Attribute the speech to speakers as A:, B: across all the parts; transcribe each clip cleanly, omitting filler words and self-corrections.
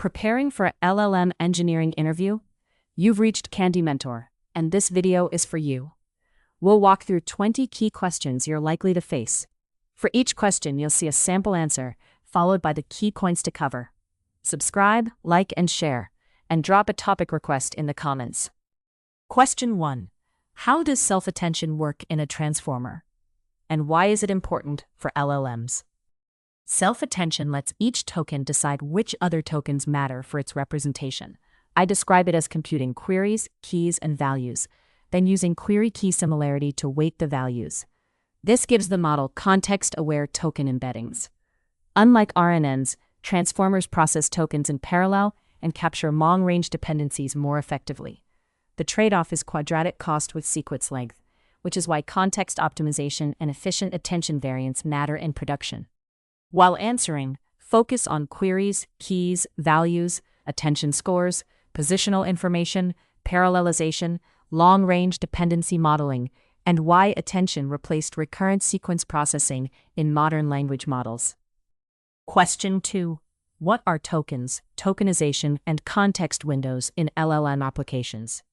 A: Preparing for an LLM engineering interview? You've reached Candy Mentor, and this video is for you. We'll walk through 20 key questions you're likely to face. For each question, you'll see a sample answer, followed by the key points to cover. Subscribe, like, and share, and drop a topic request in the comments. Question 1. How does self-attention work in a transformer? And why is it important for LLMs? Self-attention lets each token decide which other tokens matter for its representation. I describe it as computing queries, keys, and values, then using query key similarity to weight the values. This gives the model context-aware token embeddings. Unlike RNNs, transformers process tokens in parallel and capture long-range dependencies more effectively. The trade-off is quadratic cost with sequence length, which is why context optimization and efficient attention variance matter in production. While answering, focus on queries, keys, values, attention scores, positional information, parallelization, long-range dependency modeling, and why attention replaced recurrent sequence processing in modern language models. Question 2. What are tokens, tokenization, and context windows in LLM applications?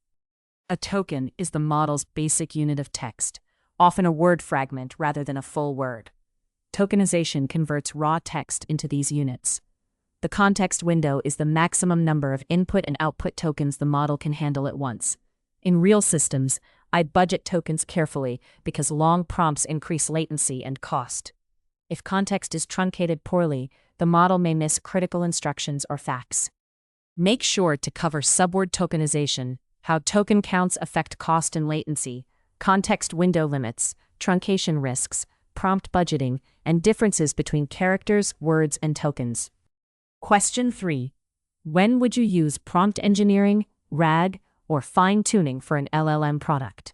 A: A token is the model's basic unit of text, often a word fragment rather than a full word. Tokenization converts raw text into these units. The context window is the maximum number of input and output tokens the model can handle at once. In real systems, I budget tokens carefully because long prompts increase latency and cost. If context is truncated poorly, the model may miss critical instructions or facts. Make sure to cover subword tokenization, how token counts affect cost and latency, context window limits, truncation risks, prompt budgeting, and differences between characters, words, and tokens. Question 3. When would you use prompt engineering, RAG, or fine-tuning for an LLM product?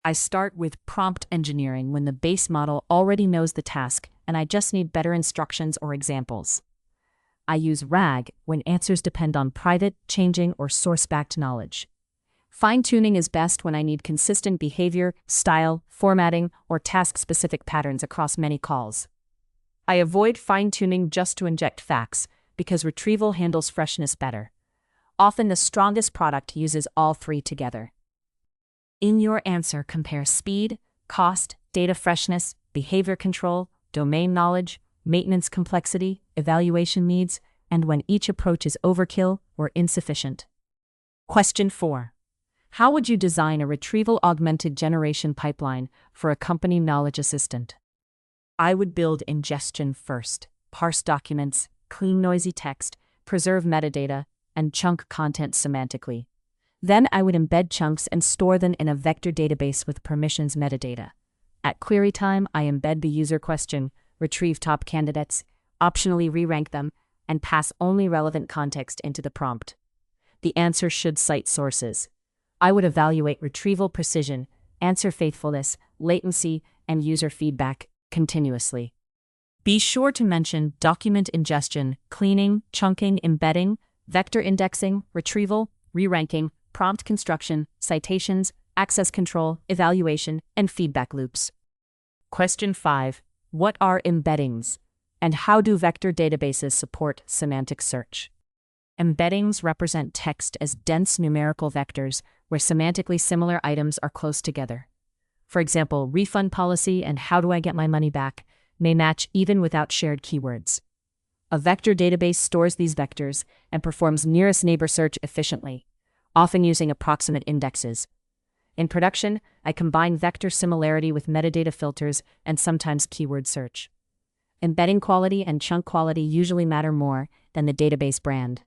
A: I start with prompt engineering when the base model already knows the task and I just need better instructions or examples. I use RAG when answers depend on private, changing, or source-backed knowledge. Fine-tuning is best when I need consistent behavior, style, formatting, or task-specific patterns across many calls. I avoid fine-tuning just to inject facts because retrieval handles freshness better. Often the strongest product uses all three together. In your answer, compare speed, cost, data freshness, behavior control, domain knowledge, maintenance complexity, evaluation needs, and when each approach is overkill or insufficient. Question 4. How would you design a retrieval-augmented generation pipeline for a company knowledge assistant? I would build ingestion first, parse documents, clean noisy text, preserve metadata, and chunk content semantically. Then I would embed chunks and store them in a vector database with permissions metadata. At query time, I embed the user question, retrieve top candidates, optionally re-rank them, and pass only relevant context into the prompt. The answer should cite sources. I would evaluate retrieval precision, answer faithfulness, latency, and user feedback continuously. Be sure to mention document ingestion, cleaning, chunking, embedding, vector indexing, retrieval, re-ranking, prompt construction, citations, access control, evaluation, and feedback loops. Question 5. What are embeddings? And how do vector databases support semantic search? Embeddings represent text as dense numerical vectors where semantically similar items are close together. For example, refund policy and how do I get my money back may match even without shared keywords. A vector database stores these vectors and performs nearest neighbor search efficiently, often using approximate indexes. In production, I combine vector similarity with metadata filters and sometimes keyword search. Embedding quality and chunk quality usually matter more than the database brand.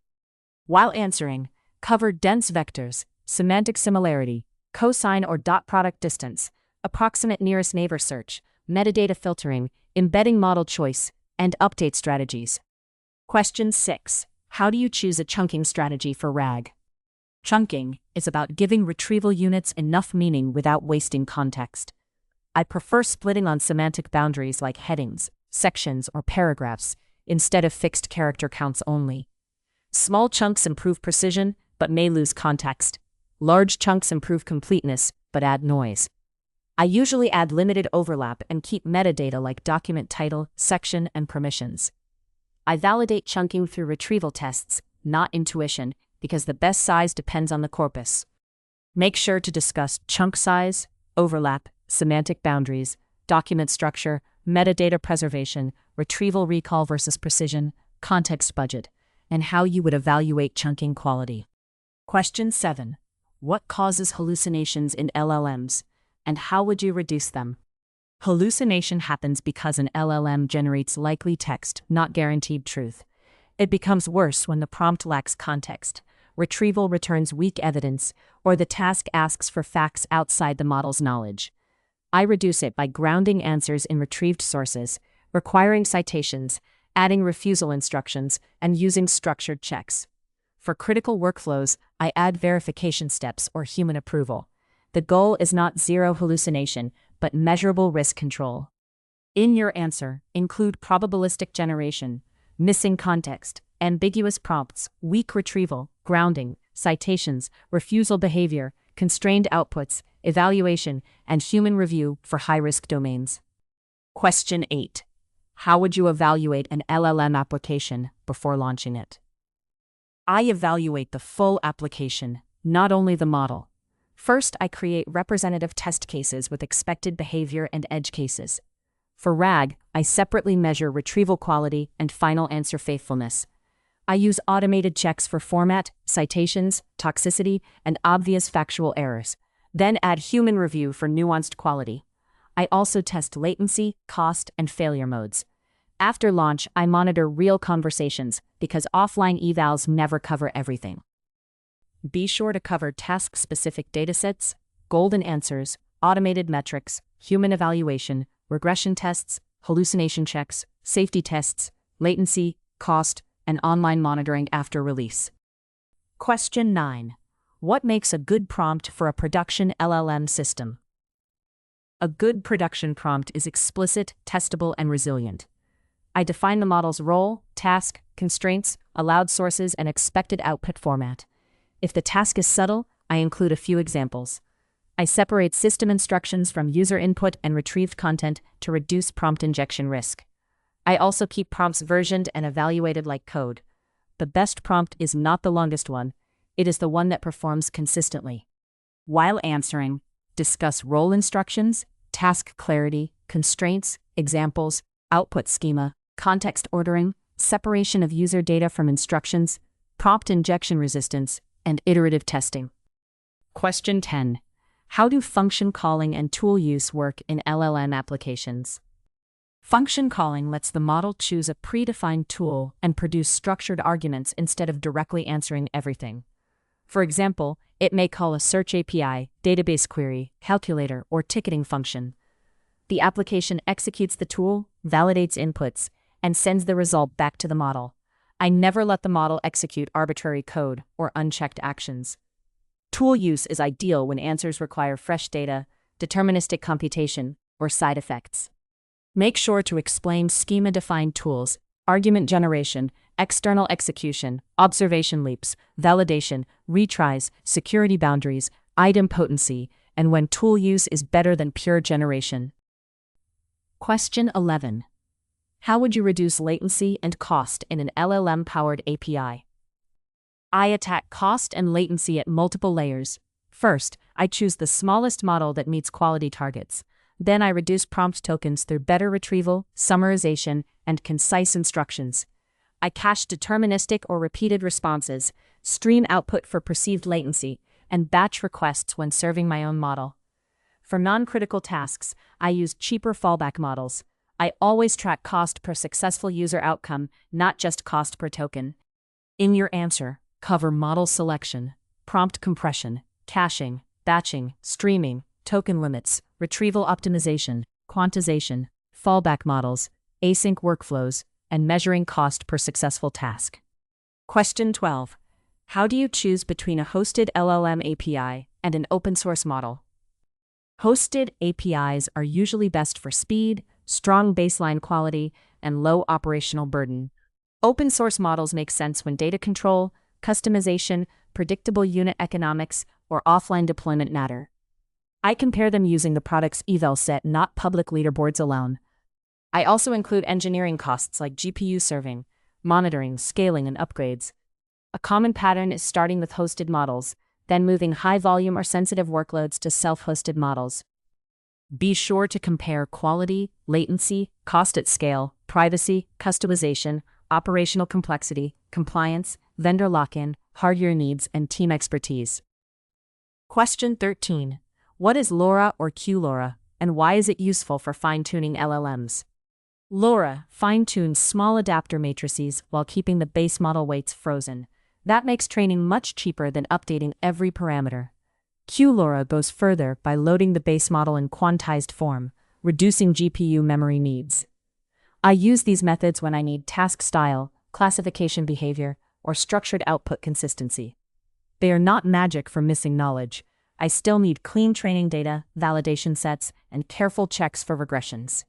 A: While answering, cover dense vectors, semantic similarity, cosine or dot product distance, approximate nearest neighbor search, metadata filtering, embedding model choice, and update strategies. Question 6. How do you choose a chunking strategy for RAG? Chunking is about giving retrieval units enough meaning without wasting context. I prefer splitting on semantic boundaries like headings, sections, or paragraphs, instead of fixed character counts only. Small chunks improve precision, but may lose context. Large chunks improve completeness, but add noise. I usually add limited overlap and keep metadata like document title, section, and permissions. I validate chunking through retrieval tests, not intuition, because the best size depends on the corpus. Make sure to discuss chunk size, overlap, semantic boundaries, document structure, metadata preservation, retrieval recall versus precision, context budget, and how you would evaluate chunking quality. Question 7. What causes hallucinations in LLMs, and how would you reduce them? Hallucination happens because an LLM generates likely text, not guaranteed truth. It becomes worse when the prompt lacks context, retrieval returns weak evidence, or the task asks for facts outside the model's knowledge. I reduce it by grounding answers in retrieved sources, requiring citations, adding refusal instructions, and using structured checks. For critical workflows, I add verification steps or human approval. The goal is not zero hallucination, but measurable risk control. In your answer, include probabilistic generation, missing context, ambiguous prompts, weak retrieval, grounding, citations, refusal behavior, constrained outputs, evaluation, and human review for high-risk domains. Question 8. How would you evaluate an LLM application before launching it? I evaluate the full application, not only the model. First, I create representative test cases with expected behavior and edge cases. For RAG, I separately measure retrieval quality and final answer faithfulness. I use automated checks for format, citations, toxicity, and obvious factual errors, then add human review for nuanced quality. I also test latency, cost, and failure modes. After launch, I monitor real conversations because offline evals never cover everything. Be sure to cover task-specific datasets, golden answers, automated metrics, human evaluation, regression tests, hallucination checks, safety tests, latency, cost, and online monitoring after release. Question 9. What makes a good prompt for a production LLM system? A good production prompt is explicit, testable, and resilient. I define the model's role, task, constraints, allowed sources, and expected output format. If the task is subtle, I include a few examples. I separate system instructions from user input and retrieved content to reduce prompt injection risk. I also keep prompts versioned and evaluated like code. The best prompt is not the longest one, it is the one that performs consistently. While answering, discuss role instructions, task clarity, constraints, examples, output schema, context ordering, separation of user data from instructions, prompt injection resistance, and iterative testing. Question 10. How do function calling and tool use work in LLM applications? Function calling lets the model choose a predefined tool and produce structured arguments instead of directly answering everything. For example, it may call a search API, database query, calculator, or ticketing function. The application executes the tool, validates inputs, and sends the result back to the model. I never let the model execute arbitrary code or unchecked actions. Tool use is ideal when answers require fresh data, deterministic computation, or side effects. Make sure to explain schema-defined tools, argument generation, external execution, observation leaps, validation, retries, security boundaries, idempotency, and when tool use is better than pure generation. Question 11. How would you reduce latency and cost in an LLM-powered API? I attack cost and latency at multiple layers. First, I choose the smallest model that meets quality targets. Then I reduce prompt tokens through better retrieval, summarization, and concise instructions. I cache deterministic or repeated responses, stream output for perceived latency, and batch requests when serving my own model. For non-critical tasks, I use cheaper fallback models. I always track cost per successful user outcome, not just cost per token. In your answer, cover model selection, prompt compression, caching, batching, streaming, token limits, retrieval optimization, quantization, fallback models, async workflows, and measuring cost per successful task. Question 12. How do you choose between a hosted LLM API and an open-source model? Hosted APIs are usually best for speed, strong baseline quality, and low operational burden. Open-source models make sense when data control, customization, predictable unit economics, or offline deployment matter. I compare them using the product's eval set, not public leaderboards alone. I also include engineering costs like GPU serving, monitoring, scaling, and upgrades. A common pattern is starting with hosted models, then moving high-volume or sensitive workloads to self-hosted models. Be sure to compare quality, latency, cost at scale, privacy, customization, operational complexity, compliance, vendor lock-in, hardware needs, and team expertise. Question 13. What is LoRA or QLoRA, and why is it useful for fine-tuning LLMs? LoRA fine-tunes small adapter matrices while keeping the base model weights frozen. That makes training much cheaper than updating every parameter. QLoRA goes further by loading the base model in quantized form, reducing GPU memory needs. I use these methods when I need task style, classification behavior, or structured output consistency. They are not magic for missing knowledge. I still need clean training data, validation sets, and careful checks for regressions.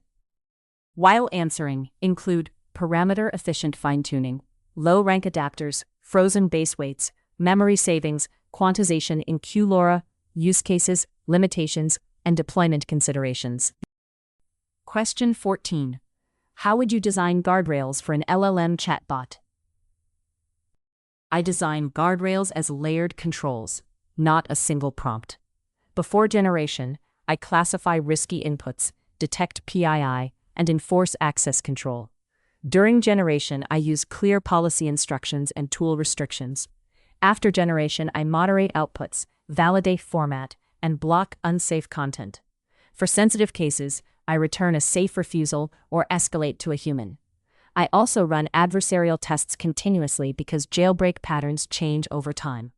A: While answering, include parameter-efficient fine-tuning, low-rank adapters, frozen base weights, memory savings, quantization in QLoRA, use cases, limitations, and deployment considerations. Question 14. How would you design guardrails for an LLM chatbot? I design guardrails as layered controls, not a single prompt. Before generation, I classify risky inputs, detect PII, and enforce access control. During generation, I use clear policy instructions and tool restrictions. After generation, I moderate outputs, validate format, and block unsafe content. For sensitive cases, I return a safe refusal or escalate to a human. I also run adversarial tests continuously because jailbreak patterns change over time.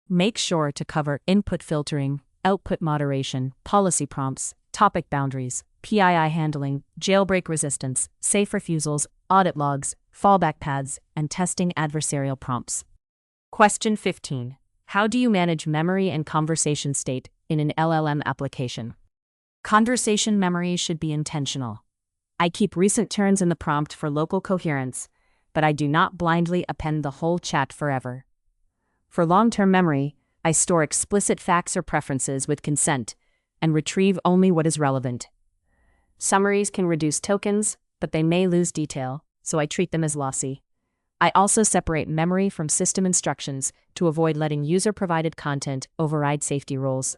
A: Make sure to cover input filtering, output moderation, policy prompts, topic boundaries, PII handling, jailbreak resistance, safe refusals, audit logs, fallback paths, and testing adversarial prompts. Question 15. How do you manage memory and conversation state in an LLM application? Conversation memory should be intentional. I keep recent turns in the prompt for local coherence, but I do not blindly append the whole chat forever. For long-term memory, I store explicit facts or preferences with consent and retrieve only what is relevant. Summaries can reduce tokens, but they may lose detail, so I treat them as lossy. I also separate memory from system instructions to avoid letting user-provided content override safety rules.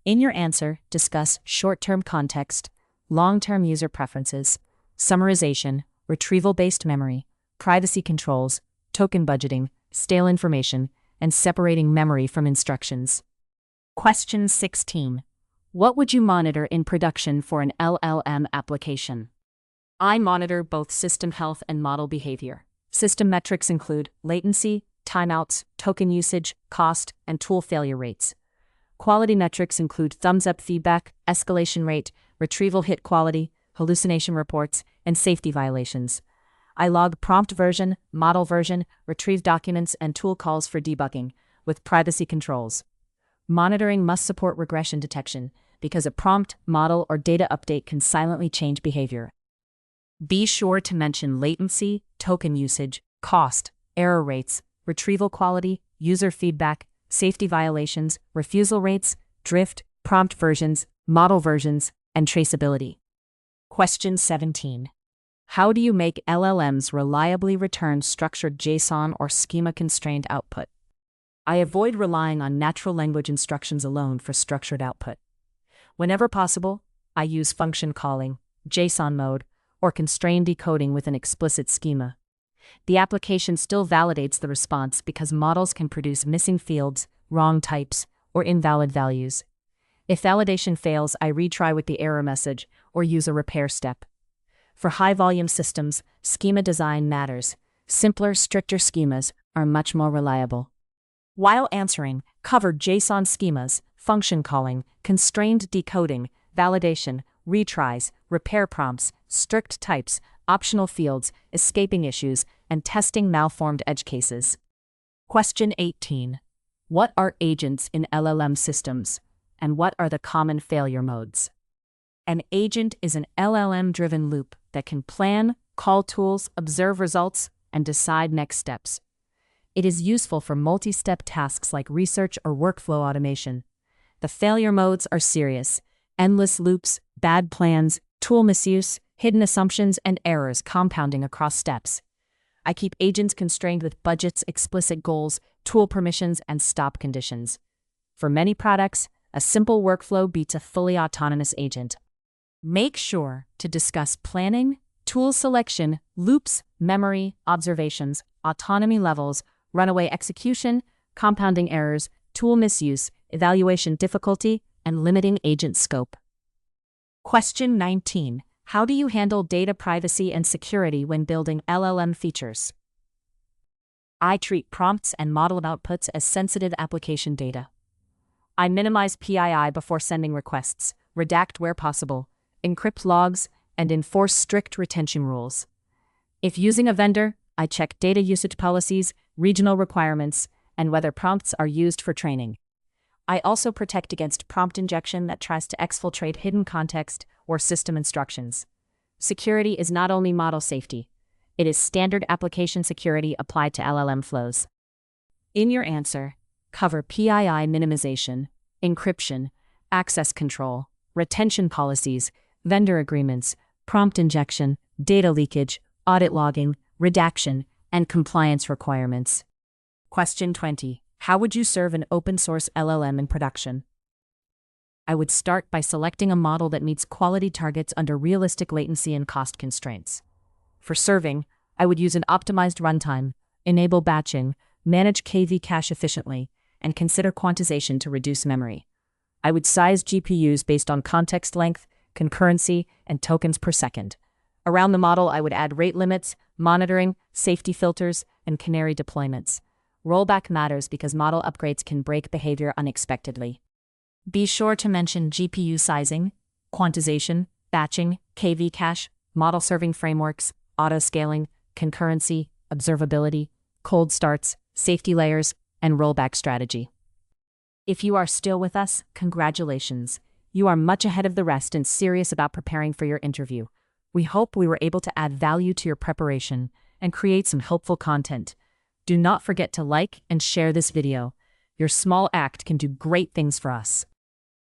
A: In your answer, discuss short-term context, long-term user preferences, summarization, retrieval-based memory, privacy controls, token budgeting, stale information, and separating memory from instructions. Question 16. What would you monitor in production for an LLM application? I monitor both system health and model behavior. System metrics include latency, timeouts, token usage, cost, and tool failure rates. Quality metrics include thumbs-up feedback, escalation rate, retrieval hit quality, hallucination reports, and safety violations. I log prompt version, model version, retrieve documents, and tool calls for debugging, with privacy controls. Monitoring must support regression detection, because a prompt, model, or data update can silently change behavior. Be sure to mention latency, token usage, cost, error rates, retrieval quality, user feedback, safety violations, refusal rates, drift, prompt versions, model versions, and traceability. Question 17. How do you make LLMs reliably return structured JSON or schema-constrained output? I avoid relying on natural language instructions alone for structured output. Whenever possible, I use function calling, JSON mode, or constrained decoding with an explicit schema. The application still validates the response because models can produce missing fields, wrong types, or invalid values. If validation fails, I retry with the error message or use a repair step. For high-volume systems, schema design matters. Simpler, stricter schemas are much more reliable. While answering, cover JSON schemas, function calling, constrained decoding, validation, retries, repair prompts, strict types, optional fields, escaping issues, and testing malformed edge cases. Question 18. What are agents in LLM systems, and what are the common failure modes? An agent is an LLM-driven loop that can plan, call tools, observe results, and decide next steps. It is useful for multi-step tasks like research or workflow automation. The failure modes are serious: endless loops, bad plans, tool misuse, hidden assumptions, and errors compounding across steps. I keep agents constrained with budgets, explicit goals, tool permissions, and stop conditions. For many products, a simple workflow beats a fully autonomous agent. Make sure to discuss planning, tool selection, loops, memory, observations, autonomy levels, runaway execution, compounding errors, tool misuse, evaluation difficulty, and limiting agent scope. Question 19. How do you handle data privacy and security when building LLM features? I treat prompts and model outputs as sensitive application data. I minimize PII before sending requests, redact where possible, encrypt logs, and enforce strict retention rules. If using a vendor, I check data usage policies, regional requirements, and whether prompts are used for training. I also protect against prompt injection that tries to exfiltrate hidden context or system instructions. Security is not only model safety, it is standard application security applied to LLM flows. In your answer, cover PII minimization, encryption, access control, retention policies, vendor agreements, prompt injection, data leakage, audit logging, redaction, and compliance requirements. Question 20. How would you serve an open-source LLM in production? I would start by selecting a model that meets quality targets under realistic latency and cost constraints. For serving, I would use an optimized runtime, enable batching, manage KV cache efficiently, and consider quantization to reduce memory. I would size GPUs based on context length, concurrency, and tokens per second. Around the model, I would add rate limits, monitoring, safety filters, and canary deployments. Rollback matters because model upgrades can break behavior unexpectedly. Be sure to mention GPU sizing, quantization, batching, KV cache, model serving frameworks, auto-scaling, concurrency, observability, cold starts, safety layers, and rollback strategy. If you are still with us, congratulations. You are much ahead of the rest and serious about preparing for your interview. We hope we were able to add value to your preparation and create some helpful content. Do not forget to like and share this video. Your small act can do great things for us.